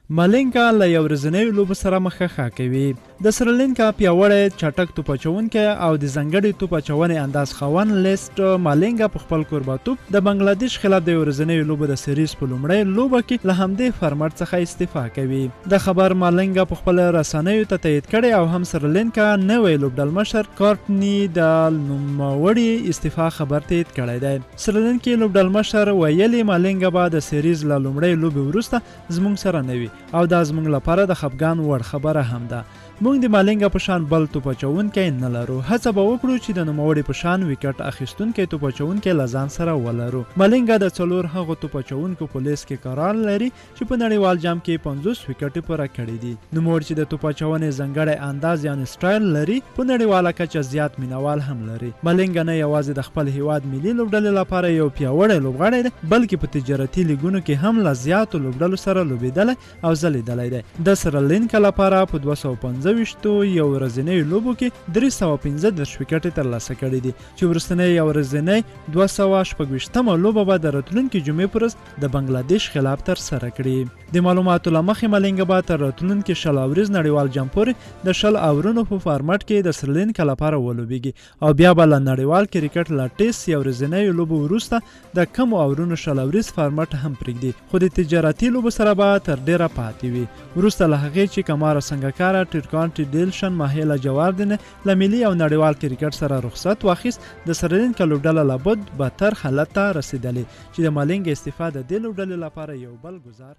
مالینګا له یو ورځنیو لوبو سره مخه کوي. د سریلانکا پیاوړی چټک توپ اچوونکی او د ځانګړي توپ اچونې انداز خاوند لیسټ مالینګا په خپل کوربه‌توب د بنگلادیش خلاف د ورځنیو لوبو د سریز په لومړۍ لوبه کې له همدې فارمټ څخه استعفا کوي. د خبر مالینګا په خپل رسنیو ته تایید کړی او هم سریلانکا نوی لوبډلمشر کارټني د نوموړي استعفا خبر تایید کړی دی. سریلانکي لوبډلمشر ویلي مالینګا به د سریز له لومړۍ لوبې وروسته زموږ سره نه وي او دا زموږ لپاره د خفګان وړ خبره هم ده. موږ د مالینګا په شان بل توپ اچوونکی نه لرو. هڅه به وکړو چې د نوموړي په شان وکټ اخیستونکی توپ اچوونکی له ځان سره ولرو. مالینګا د 4 هغو توپ اچوونکو په لیست کې قرار لري چې په نړیوال جام کې 50 وکټې پوره کړي دي. نوموړی چې د توپ اچونې ځانګړی انداز یعنې سټایل لري په نړیواله کچه زیات مینوال هم لري. مالینګا نه یوازې د خپل هیواد ملي لوبډلې لپاره یو پیاوړی لوبغاړی دی بلکې په تجارتي لیګونو کې هم له زیاتو لوبډلو سره لوبېدلی او ځلیدلی دی. د سریلانکا لپاره په 215 یو ورځنیو لوبو کې 315 وکټې ترلاسه کړي دي چې وروستنۍ یو ورځنۍ 226مه لوبه به د راتلونکي جمعې په ورځ د بنگلادیش خلاف ترسره کړي. د معلوماتو له مخې مالینګا به تر راتلونکي 20 اوریز نړیوال جام پورې د 20 اورونو په فارمټ کې د سریلانکا لپاره ولوبېږي او بیا به له نړیوال کرکټ له ټیسټ یو ورځنیو لوبو وروسته د کمو اورونو 20 اوریز فارمټ هم پرېږدي خو د تجارتي لوبو سره به تر ډیره پاتې وي. وروسته له هغې چې کمارا سنګکارا ټیرکانټي ډیلشن ماهیلا جواردن له ملي او نړیوال کرکټ سره رخصت واخیست د سریلانکا لوبډله لابد بدتر حالت ته رسیدلې چې د مالینګا استعفا د دې لوبډلې لپاره یو بل ګزار